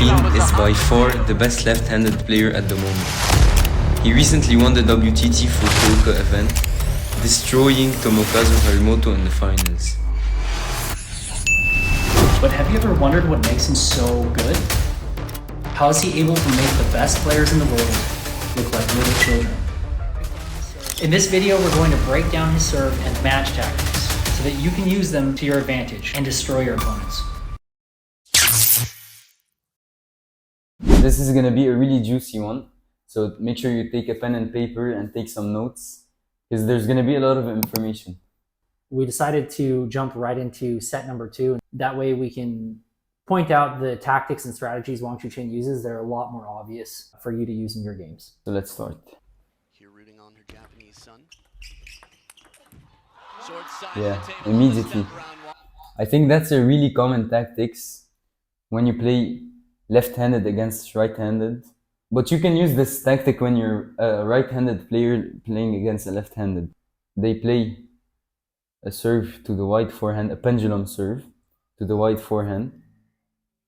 Chuqin is by far the best left-handed player at the moment. He recently won the WTT Fukuoka event, destroying Tomokazu Harimoto in the finals. But have you ever wondered what makes him so good? How is he able to make the best players in the world look like little children? In this video, we're going to break down his serve and match tactics so that you can use them to your advantage and destroy your opponents. This is going to be a really juicy one, so make sure you take a pen and paper and take some notes, because there's going to be a lot of information. We decided to jump right into set number 2. That way we can point out the tactics and strategies Wang Chuqin uses that are a lot more obvious for you to use in your games. So let's start. Here rooting on her Japanese son. Yeah, immediately. I think that's a really common tactics when you play left-handed against right-handed. But you can use this tactic when you're a right-handed player playing against a left-handed. They play a serve to the wide forehand, a pendulum serve to the wide forehand,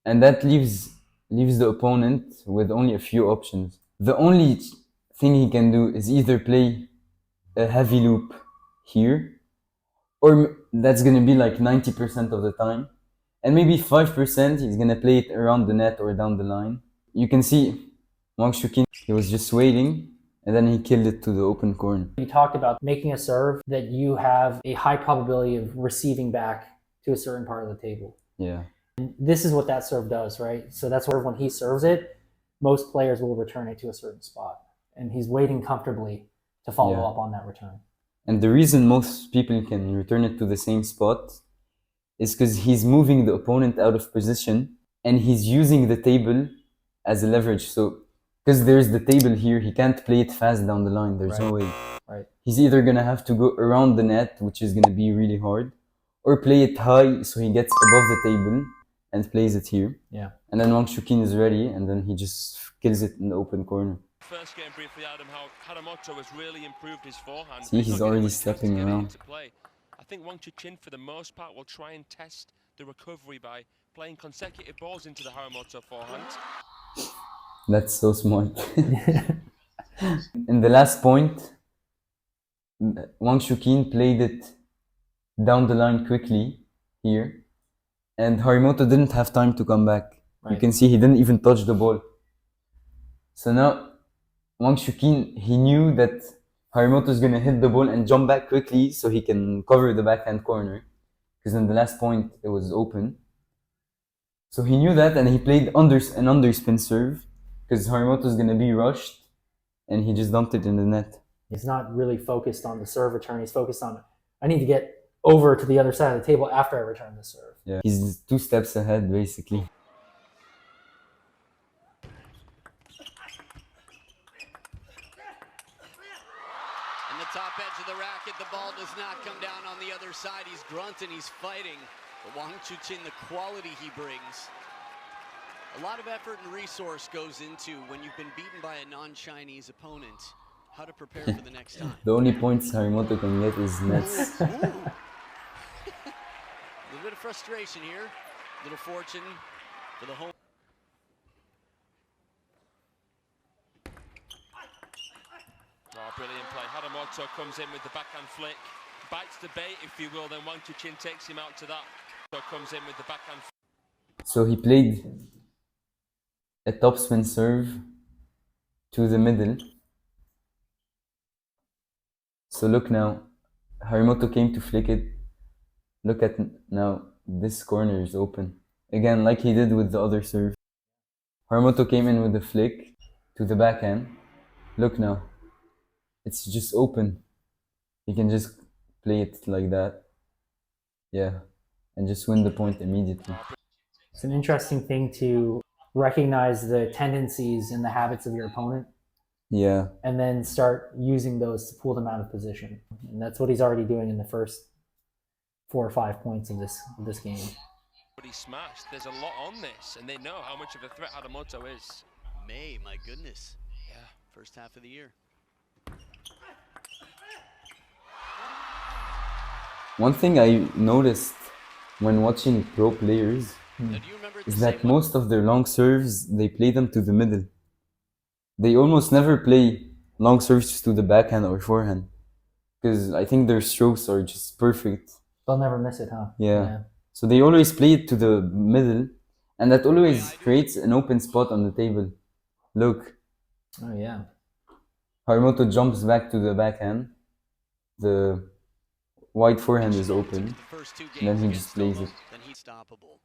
and that leaves the opponent with only a few options. The only thing he can do is either play a heavy loop here, or that's gonna be like 90% of the time, and maybe 5% he's gonna play it around the net or down the line. You can see Wang Chuqin, he was just waiting, and then he killed it to the open corner. You talked about making a serve that you have a high probability of receiving back to a certain part of the table. Yeah. And this is what that serve does, right? So that's where when he serves it, most players will return it to a certain spot. And he's waiting comfortably to follow up on that return. And the reason most people can return it to the same spot is because he's moving the opponent out of position and he's using the table as a leverage. So, because there's the table here, he can't play it fast down the line. There's no way. Right. He's either gonna have to go around the net, which is gonna be really hard, or play it high so he gets above the table and plays it here. Yeah. And then Wang Chuqin is ready, and then he just kills it in the open corner. First game briefly, Adam, how Harimoto has really improved his forehand. See, he's already stepping around. I think Wang Chuqin, for the most part, will try and test the recovery by playing consecutive balls into the Harimoto forehand. That's so smart. In the last point, Wang Chuqin played it down the line quickly here, and Harimoto didn't have time to come back. Right. You can see he didn't even touch the ball. So now Wang Chuqin, he knew that Harimoto is going to hit the ball and jump back quickly so he can cover the backhand corner, because in the last point it was open. So he knew that, and he played an underspin serve because Harimoto is going to be rushed, and he just dumped it in the net. He's not really focused on the serve return. He's focused on, I need to get over to the other side of the table after I return the serve. Yeah, he's 2 steps ahead basically. Top edge of the racket, the ball does not come down on the other side. He's grunting, he's fighting. But Wang Chuqin, the quality he brings. A lot of effort and resource goes into when you've been beaten by a non-Chinese opponent, how to prepare for the next time. The only points Harimoto can get is nets. A little bit of frustration here. A little fortune for the home. Oh, brilliant play. Harimoto comes in with the backhand flick, bites the bait, if you will, then Wang Chuqin takes him out to that. So comes in with the backhand flick. So he played a topspin serve to the middle. So look now, Harimoto came to flick it. Look at now, this corner is open. Again, like he did with the other serve. Harimoto came in with the flick to the backhand. Look now. It's just open. He can just play it like that. Yeah. And just win the point immediately. It's an interesting thing to recognize the tendencies and the habits of your opponent. Yeah. And then start using those to pull them out of position. And that's what he's already doing in the first 4 or 5 points of this game. But he smashed. There's a lot on this, and they know how much of a threat Harimoto is. May, my goodness. Yeah. First half of the year. One thing I noticed when watching pro players, Now, do you remember is that most of their long serves, they play them to the middle. They almost never play long serves to the backhand or forehand. Because I think their strokes are just perfect. They'll never miss it, huh? Yeah. So they always play it to the middle, and that always creates an open spot on the table. Look. Oh, yeah. Harimoto jumps back to the backhand. The wide forehand is open. And then he just plays it. Then he's stoppable.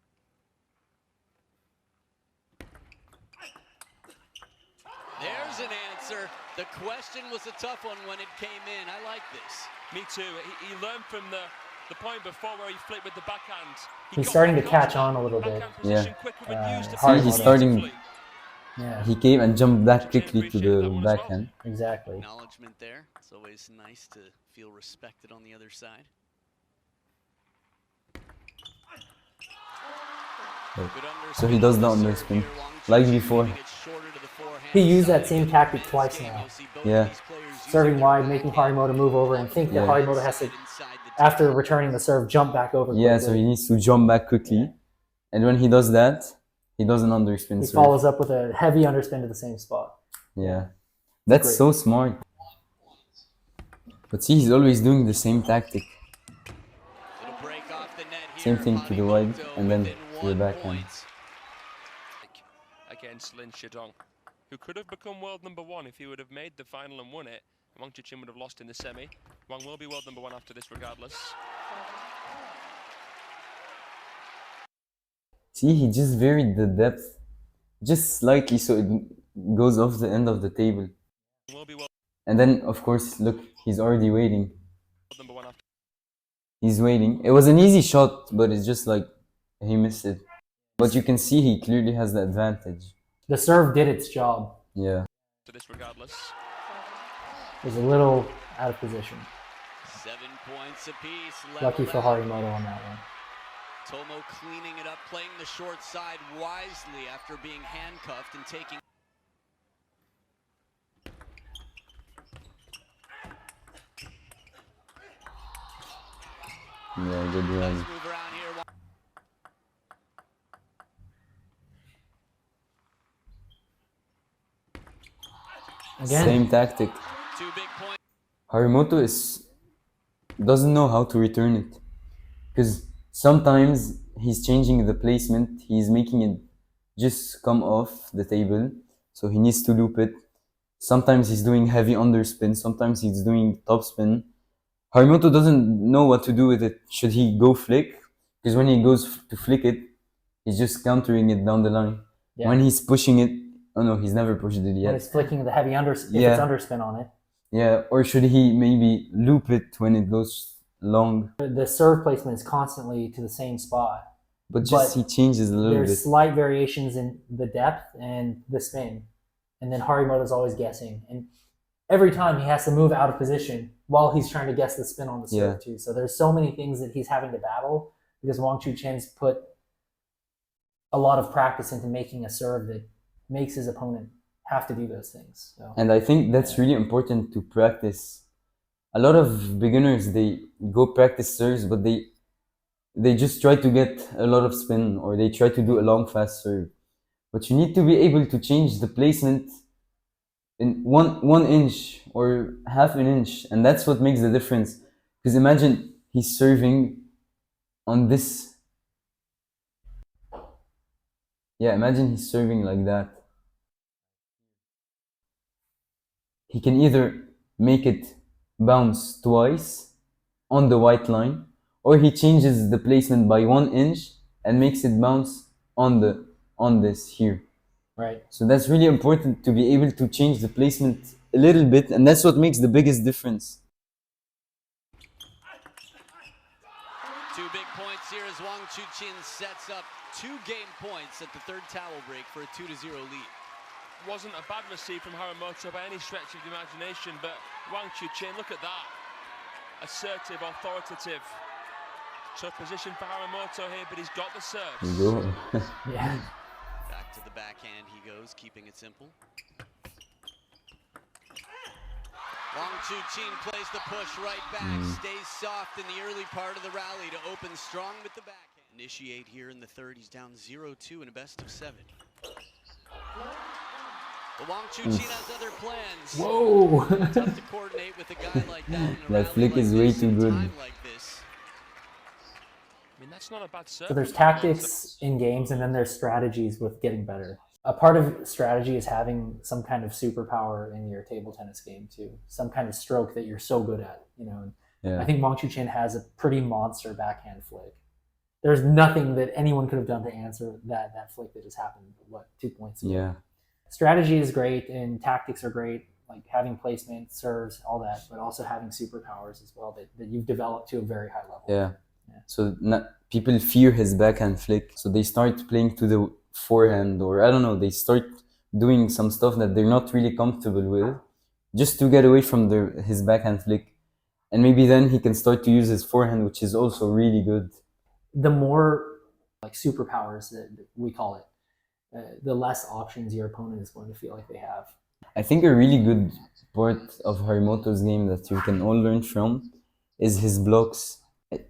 There's an answer. The question was a tough one when it came in. I like this. Me too. He learned from the point before where he flipped with the backhand. He's starting to catch on a little bit. Yeah. See, he's starting. Yeah. He came and jumped back quickly to the backhand. Exactly. Acknowledgement there. It's always nice to feel respected on the other side. So he does the underspin, like before. He used that same tactic twice now. Yeah. Serving wide, making Harimoto move over, and think that Harimoto has to, after returning the serve, jump back over quickly. Yeah, so he needs to jump back quickly. And when he does that, he does an underspin He serve. follows up with a heavy underspin to the same spot. Yeah. That's so smart. But see, he's always doing the same tactic. Same thing to the wide, and then to the backhand. Against Lin Shidong, who could have become world #1 if he would have made the final and won it. Wang Chuqin would have lost in the semi. Wang will be world #1 after this regardless. See, he just varied the depth just slightly so it goes off the end of the table. And then, of course, look, he's already waiting. He's waiting. It was an easy shot, but it's just like he missed it. But you can see he clearly has the advantage. The serve did its job. Yeah. To this regardless. It was a little out of position. 7 points apiece. Lucky for Harimoto on that one. Tomo cleaning it up, playing the short side wisely after being handcuffed and taking. Yeah, good run. Again. Same tactic. Harimoto doesn't know how to return it. Because sometimes he's changing the placement, he's making it just come off the table, so he needs to loop it. Sometimes he's doing heavy underspin, sometimes he's doing topspin. Harimoto doesn't know what to do with it. Should he go flick? Because when he goes to flick it, he's just countering it down the line. Yeah. When he's pushing it, oh no, he's never pushed it yet. When he's flicking the heavy underspin, if it's underspin on it. Yeah, or should he maybe loop it when it goes long? The serve placement is constantly to the same spot. But he changes a little bit. There's slight variations in the depth and the spin. And then Harimoto's always guessing. And every time he has to move out of position while he's trying to guess the spin on the serve too. So there's so many things that he's having to battle because Wang Chuqin's put a lot of practice into making a serve that makes his opponent have to do those things. So, and I think that's really important to practice. A lot of beginners, they go practice serves, but they just try to get a lot of spin or they try to do a long fast serve. But you need to be able to change the placement in one inch or half an inch, and that's what makes the difference. Because imagine he's serving on this. Yeah, imagine he's serving like that. He can either make it bounce twice on the white line, or he changes the placement by 1 inch and makes it bounce on this here. Right. So that's really important to be able to change the placement a little bit, and that's what makes the biggest difference. 2 big points here as Wang Chuqin sets up 2 game points at the third towel break for a 2-0 lead. Wasn't a bad receive from Harimoto by any stretch of the imagination, but Wang Chuqin, look at that. Assertive, authoritative. Tough position for Harimoto here, but he's got the serves. There you go. Yeah. Back to the backhand he goes, keeping it simple. Wang Chuqin plays the push right back, stays soft in the early part of the rally to open strong with the backhand. initiate here in the third. He's down 0-2 in a best of 7. But Wang Chuqin has other plans. Whoa! Tough to coordinate with a guy like that. In a That rally flick like is way this, too in good. time like this. I mean, that's not a bad serve. So there's tactics in games, and then there's strategies with getting better. A part of strategy is having some kind of superpower in your table tennis game too. Some kind of stroke that you're so good at, you know. Yeah. I think Wang Chuqin has a pretty monster backhand flick. There's nothing that anyone could have done to answer that flick that just happened, 2 points ago. Yeah. Strategy is great and tactics are great, like having placement, serves, all that, but also having superpowers as well that you've developed to a very high level. Yeah. Yeah. So people fear his backhand flick, so they start playing to the forehand, or I don't know, they start doing some stuff that they're not really comfortable with, just to get away from his backhand flick. And maybe then he can start to use his forehand, which is also really good. The more like superpowers that we call it, the less options your opponent is going to feel like they have. I think a really good part of Harimoto's game that you can all learn from is his blocks.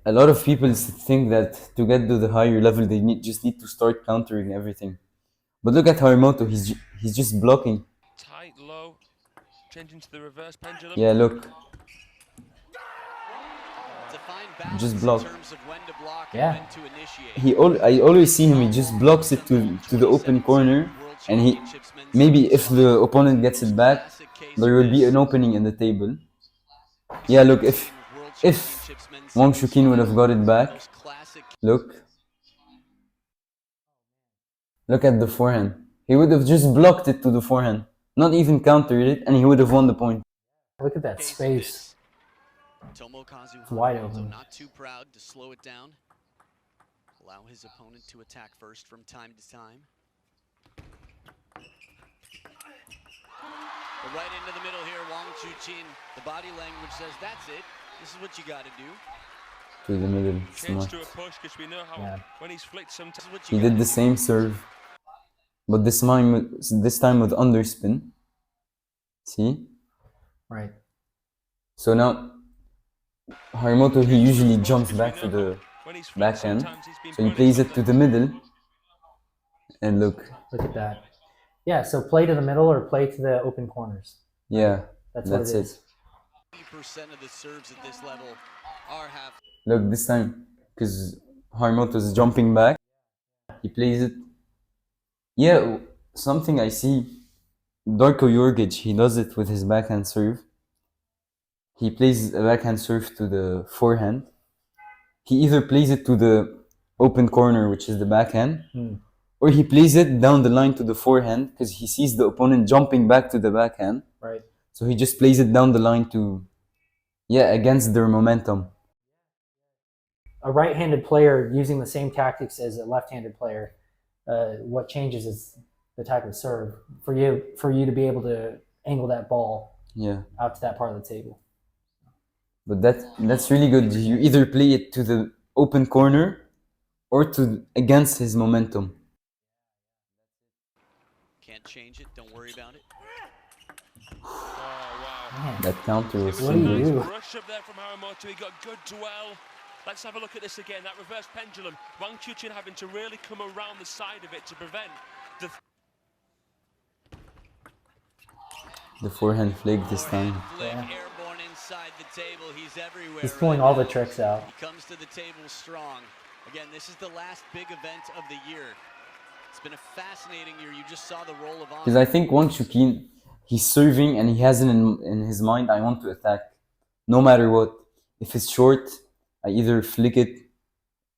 A lot of people think that to get to the higher level, they just need to start countering everything. But look at Harimoto, he's just blocking. Tight, low, changing to the reverse pendulum. Yeah, look. Just block. In terms of when to block Yeah. and when to initiate. I always see him, he just blocks it to the open corner, and maybe if the opponent gets it back, there will be an opening in the table. Yeah, look, if Wang Chuqin would have got it back, look at the forehand. He would have just blocked it to the forehand, not even countered it, and he would have won the point. Look at that space. Tomokazu It's wide Harimoto open. not too proud to slow it down. Allow his opponent to attack first from time to time. But right into the middle here, Wang Chuqin. The body language says, that's it. This is what you got to do. To the middle, Change smart. to a push, because we know how Yeah. when he's flicked sometimes. This is what you He gotta did the do. same serve, but this time with underspin. See? Right. So now, Harimoto, he usually jumps back to the When he's flicked backhand, sometimes he's been so he putting plays it on to the- the middle, and look, Look at that. Yeah, so play to the middle or play to the open corners. yeah, That's that's what it it. is. 80% of the serves at this level are half. Look, this time, because Harimoto's jumping back, he plays it. Yeah, something I see, Darko Jorgic, he does it with his backhand serve. He plays a backhand serve to the forehand. He either plays it to the open corner, which is the backhand, or he plays it down the line to the forehand because he sees the opponent jumping back to the backhand. Right. So he just plays it down the line to, against their momentum. A right-handed player using the same tactics as a left-handed player, what changes is the type of serve for you to be able to angle that ball Yeah. out to that part of the table. But that's really good. You either play it to the open corner or to against his momentum. Can't change it. Don't worry about it. Oh, wow. Man, That counter was What so do you good. do? Rush up there from Harimoto. He got good dwell. Let's have a look at this again. That reverse pendulum. Wang Chuqin having to really come around the side of it to prevent the. The forehand flick this time. Flick Yeah. airborne inside the table. He's everywhere. He's pulling right all the now. tricks out. He comes to the table strong. Again, this is the last big event of the year. It's been a fascinating year. You just saw the roll of Because honor. I think Wang Chuqin, he's serving and he has it in his mind, I want to attack. No matter what. If it's short, I either flick it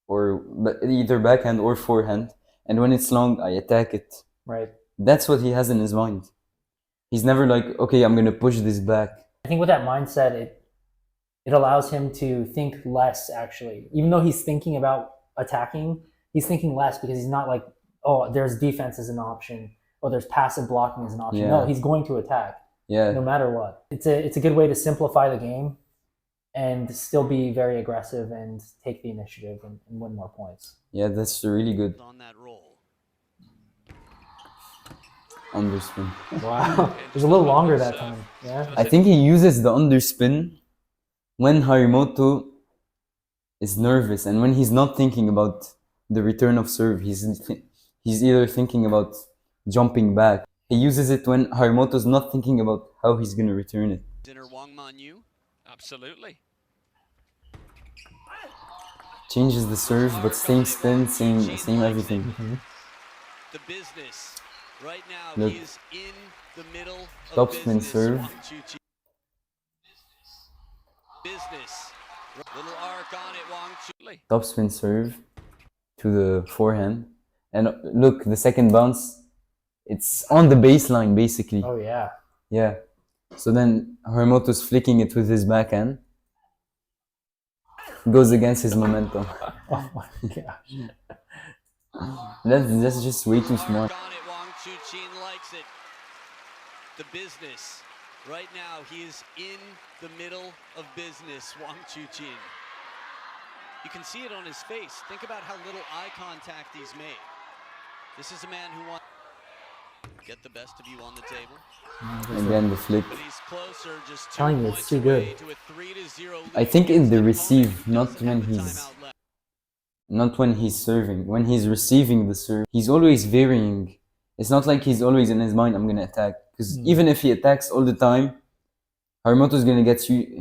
or either backhand or forehand. And when it's long, I attack it. Right. That's what he has in his mind. He's never like, okay, I'm going to push this back. I think with that mindset, it allows him to think less, actually. Even though he's thinking about attacking, he's thinking less because he's not like, oh, there's defense as an option, or there's passive blocking as an option. Yeah. No, he's going to attack Yeah. no matter what. It's a good way to simplify the game and still be very aggressive and take the initiative and win more points. Yeah, that's really good. On that roll. Underspin. Wow. It was a little longer that time. Yeah. I think he uses the underspin when Harimoto is nervous and when he's not thinking about the return of serve. He's either thinking about jumping back. He uses it when Harimoto's not thinking about how he's gonna return it. Dinner Wang Manyu. Absolutely. Changes the serve, but same spin, same everything. The business. Right now, Look. he is in the middle of Top spin business. serve. Wang Chuqin. Business. Little arc on it, Wang Chuqin. Top spin serve to the forehand. And look, the second bounce, it's on the baseline basically. Oh yeah. Yeah. So then Harimoto's flicking it with his backhand. Goes against his momentum. Oh my gosh. That's just way too smart. Arc on it, Wang Chuqin likes it. The business. Right now, he is in the middle of business, Wang Chuqin. You can see it on his face. Think about how little eye contact he's made. This is a man who wants to get the best of you on the table. Again, the flick. But he's closer, just 2 Telling you, it's points too good. away to a 3-0 lead. I think in the receive, Doesn't not have when a he's timeout left. not when he's serving. When he's receiving the serve, he's always varying. It's not like he's always in his mind, I'm gonna attack. Because even if he attacks all the time, Harimoto's gonna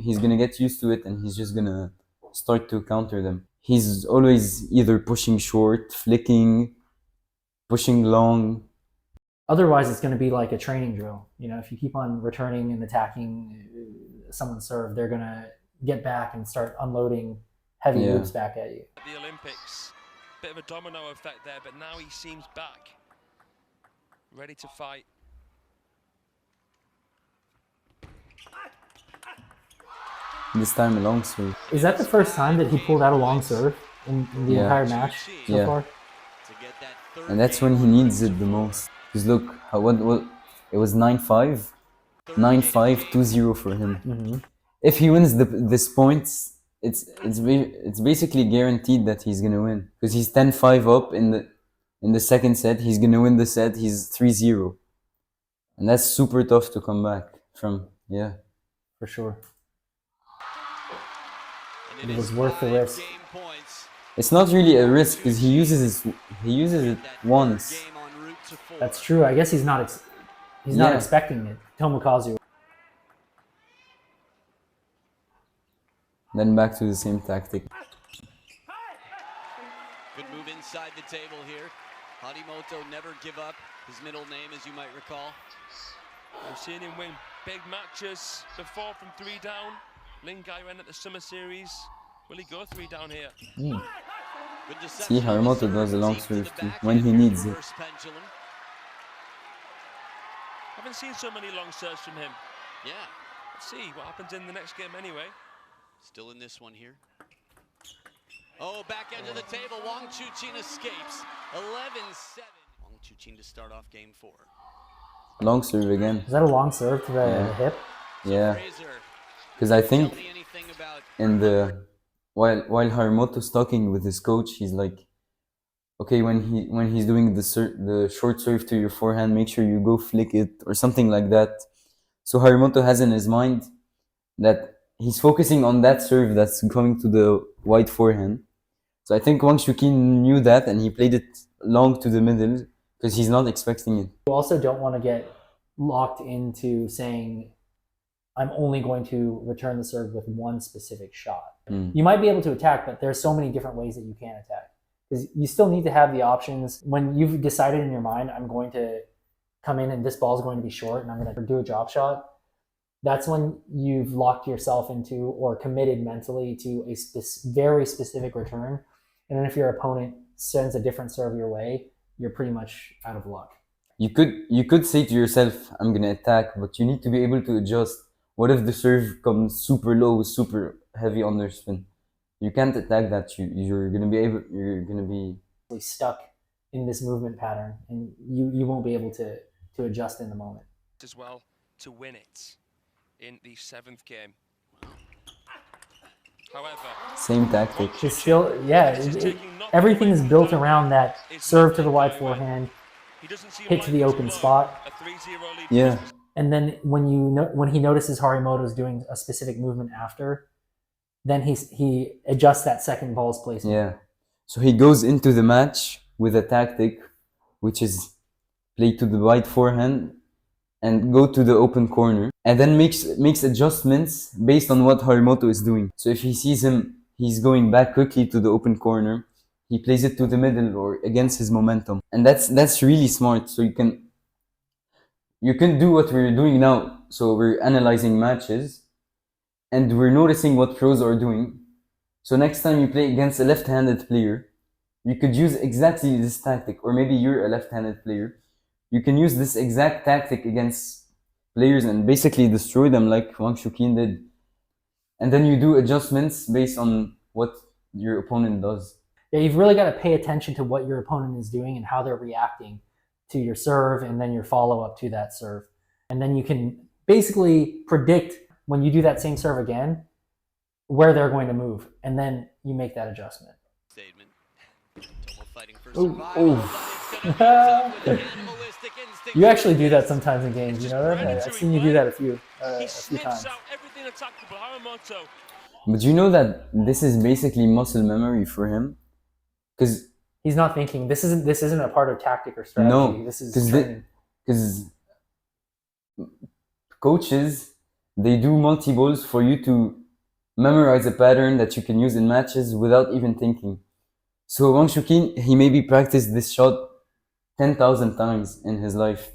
he's gonna get used to it, and he's just gonna start to counter them. He's always either pushing short, flicking, pushing long. Otherwise, it's going to be like a training drill. You know, if you keep on returning and attacking someone's serve, they're going to get back and start unloading heavy Yeah. loops back at you. The Olympics, bit of a domino effect there, but now he seems back, ready to fight. This time a long serve. Is that the first time that he pulled out a long serve in the Yeah. entire match so Yeah. far? To get that third And that's game when he needs it the most. Because look, what it was 9-5, 9-5, 2-0 for him. If he wins this points, it's basically guaranteed that he's gonna win. Because he's 10-5 up in the second set. He's gonna win the set. He's 3-0, and that's super tough to come back from. Yeah. For sure. And It was is worth the 5 risk. game points. It's not really a risk because he uses it That once. third game en route to 4. That's true. I guess he's not not Yeah. expecting it. Tomokazu. Then back to the same tactic. Good move inside the table here. Harimoto never give up. His middle name, as you might recall. We've seen him win big matches before from 3 down. Lingai ran at the Summer Series. Will he go 3 down here? Good deception See, on the Harimoto serve, does a long deep to serve the too, back when he end, needs it. reverse pendulum. Haven't seen so many long serves from him. Yeah, Let's see what happens in the next game anyway. still in this one here. Oh, back end of the table. Wang Chuqin escapes. 11-7. Wang Chuqin to start off game 4. Long serve again. Is that a long serve to the hip? Yeah. Fraser, Because I tell think me anything about in the while Harimoto's talking with his coach, he's like, okay, when he's doing the short serve to your forehand, make sure you go flick it or something like that. So Harimoto has in his mind that he's focusing on that serve that's going to the wide forehand. So I think Wang Chuqin knew that and he played it long to the middle because he's not expecting it. You also don't want to get locked into saying, I'm only going to return the serve with one specific shot. You might be able to attack, but there's so many different ways that you can attack. Because you still need to have the options. When you've decided in your mind, I'm going to come in and this ball is going to be short and I'm going to do a drop shot, that's when you've locked yourself into or committed mentally to a very specific return. And then if your opponent sends a different serve your way, you're pretty much out of luck. You could say to yourself, I'm gonna attack, but you need to be able to adjust. What if the serve comes super low with super heavy underspin? You can't attack that. You're gonna be Stuck in this movement pattern, and you won't be able to adjust in the moment. As well to win it in the 7th game. However, same tactic. It's still, everything is built around that serve to the wide forehand, he doesn't seem hit to the likely open blow spot. a 3-0 lead. Yeah. And then when he notices Harimoto's doing a specific movement after, then he adjusts that second ball's placement. Yeah. So he goes into the match with a tactic, which is play to the wide forehand and go to the open corner, and then makes adjustments based on what Harimoto is doing. So if he sees he's going back quickly to the open corner, he plays it to the middle or against his momentum, and that's really smart. So you can do what we're doing now. So we're analyzing matches, and we're noticing what pros are doing. So next time you play against a left-handed player, you could use exactly this tactic, or maybe you're a left-handed player. You can use this exact tactic against players and basically destroy them like Wang Chuqin did. And then you do adjustments based on what your opponent does. Yeah, you've really got to pay attention to what your opponent is doing and how they're reacting to your serve and then your follow-up to that serve. And then you can basically predict when you do that same serve again, where they're going to move. And then you make that adjustment. Statement. Tomo fighting for survival, but it's gonna be with animalistic instinct. You actually do that sometimes in games, you know that? I've seen you do that a few He times. sniffs out everything attackable. Harimoto. But you know that this is basically muscle memory for him? Because He's not thinking, this isn't a part of tactic or strategy. no, This is training. because coaches, they do multi-balls for you to memorize a pattern that you can use in matches without even thinking. So Wang Chuqin, he maybe practiced this shot 10,000 times in his life.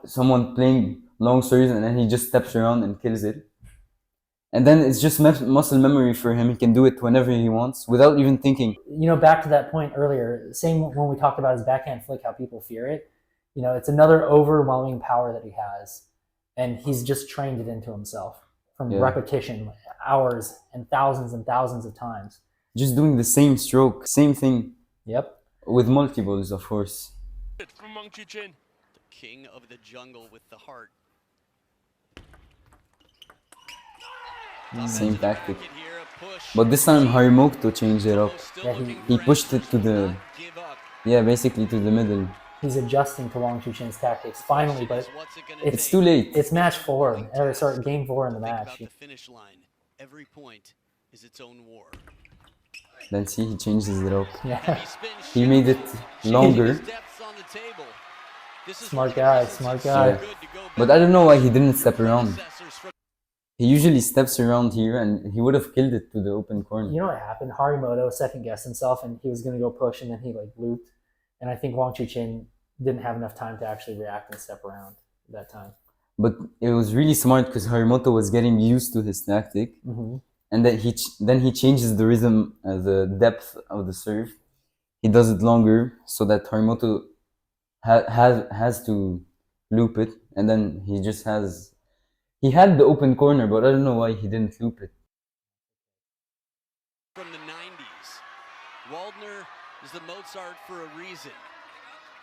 Someone playing long serves and then he just steps around and kills it. And then it's just muscle memory for him. He can do it whenever he wants without even thinking. You know, back to that point earlier, same when we talked about his backhand flick, how people fear it. You know, it's another overwhelming power that he has. And he's just trained it into himself from repetition, hours and thousands of times. Just doing the same stroke, same thing. Yep. With multiples, of course. From Wang Chuqin. The king of the jungle with the heart. Same tactic. Here, a push. But this time Harimoto changed it up. Yeah, He pushed it to the, Give up. basically to the middle. He's adjusting to Wang Chuqin's tactics finally, but What's it gonna It's take? too late. it's match 4, or sorry, game 4 in the Think match. about the finish line. Every point is its own war. Then see, he changes it up. Yeah. Heavy spin He shift. made it longer. His depths on the table. This is Smart why the guy, presence smart is so guy. good to go But back I don't know why he didn't step around. predecessors from He usually steps around here and he would have killed it to the open corner. You know what happened? Harimoto second-guessed himself, and he was going to go push, and then he looped. And I think Wang Chuqin didn't have enough time to actually react and step around that time. But it was really smart because Harimoto was getting used to his tactic. Mm-hmm. And then he changes the rhythm, the depth of the serve. He does it longer so that Harimoto has to loop it, and then he had the open corner, but I don't know why he didn't loop it. from the 90s. Waldner is the Mozart for a reason.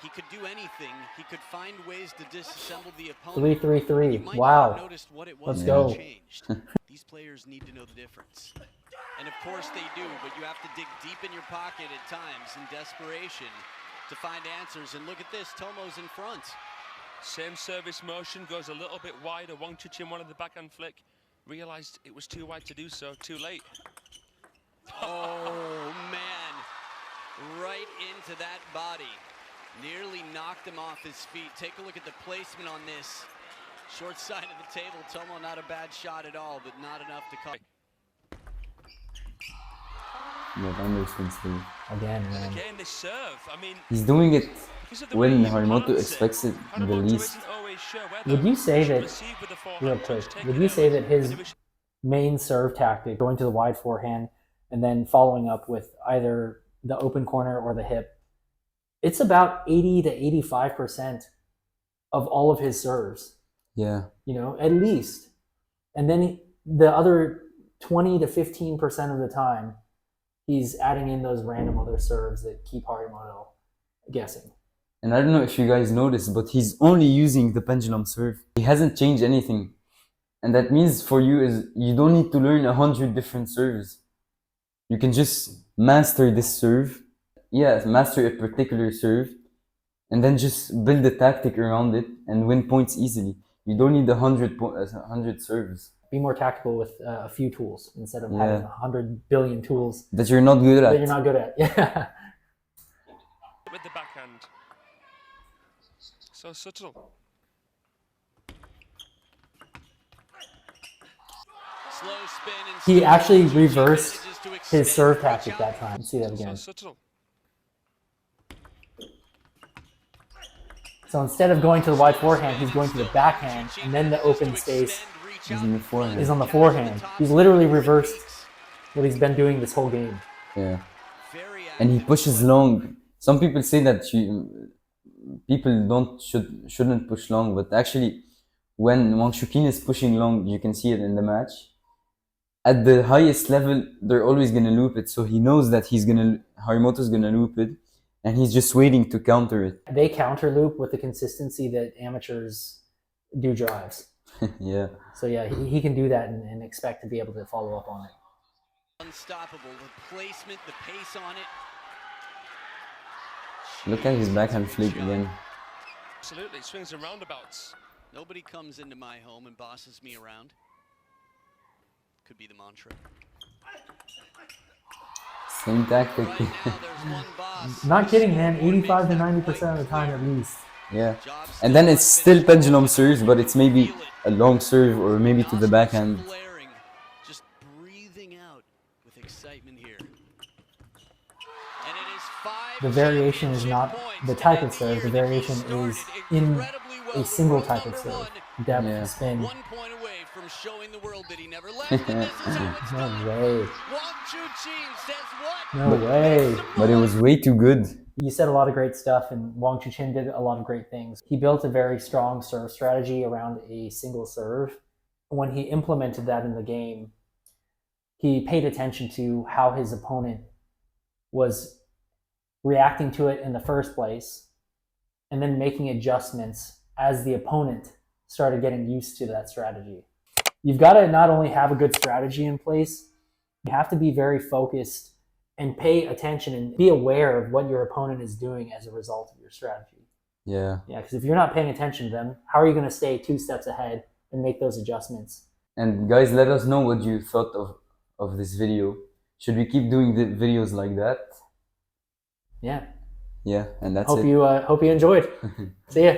He could do anything. He could find ways to disassemble the opponent. 3-3-3. You might Wow. not have noticed what it was Let's that go. changed. These players need to know the difference. And of course they do, but you have to dig deep in your pocket at times in desperation to find answers. And look at this, Tomo's in front. Same service motion, goes a little bit wider. Wang Chuqin wanted the backhand flick. Realized it was too wide to do so, too late. Oh, man. Right into that body. Nearly knocked him off his feet. Take a look at the placement on this. Short side of the table. Tomo, not a bad shot at all, but not enough to cover. But Anderson still. Again, man. Again, this serve. I mean, He's doing it because of the way when he Harimoto plants expects it the Harimoto least. isn't always sure whether Would you say he should that, receive with the forehand real or quick, just take would it you out? say that his And it was- main serve tactic, going to the wide forehand and then following up with either the open corner or the hip, it's about 80 to 85% of all of his serves, Yeah. you know, at least. And then the other 20 to 15% of the time, he's adding in those random other serves that keep Harimoto guessing. And I don't know if you guys noticed, but he's only using the pendulum serve. He hasn't changed anything. And that means for you is you don't need to learn 100 different serves. You can just master this serve. Yeah, master a particular serve. And then just build a tactic around it and win points easily. You don't need 100 serves. Be more tactical with a few tools instead of having 100 billion tools that you're not good at. that you're not good at. Yeah. With the backhand. So subtle. Slow spin and He still actually Wang Chuqin reversed manages to his extend serve the tactic reach that out. time. Let's see that So again. subtle. So instead of going to the wide forehand, he's going to the backhand, and then the open space He's in the forehand. is on the forehand. He's literally reversed what he's been doing this whole game. Yeah. And he pushes long. Some people say that people shouldn't push long, but actually, when Wang Chuqin is pushing long, you can see it in the match. At the highest level, they're always gonna loop it, so he knows that Harimoto's gonna loop it, and he's just waiting to counter it. They counter loop with the consistency that amateurs do drives. Yeah. So yeah, he can do that and expect to be able to follow up on it. Unstoppable. The placement, the pace on it. Look at his backhand flick again. Absolutely, swings and roundabouts. Nobody comes into my home and bosses me around. Could be the mantra. Same tactic. Right now, there's one boss. Not kidding, man. 85 to 90% of the time at least. Yeah. And then it's still pendulum serves, but it's maybe a long serve or maybe to the backhand. Flaring, just breathing out with excitement here. And it is 5 The variation is not points the to type end of the serve. year. The The game variation is started in incredibly well a for single world type of number serve. one. Depth, Yeah. spin. 1 point away from showing the world that he never left, and this is how it's No done. way. Wang Chuqin says what? No way. But it was way too good. You said a lot of great stuff, and Wang Chuqin did a lot of great things. He built a very strong serve strategy around a single serve. When he implemented that in the game, he paid attention to how his opponent was reacting to it in the first place, and then making adjustments as the opponent started getting used to that strategy. You've got to not only have a good strategy in place, you have to be very focused and pay attention and be aware of what your opponent is doing as a result of your strategy. Yeah. Yeah, because if you're not paying attention to them, how are you going to stay 2 steps ahead and make those adjustments? And guys, let us know what you thought of this video. Should we keep doing the videos like that? Yeah. Yeah, and that's Hope it. you enjoyed. See ya.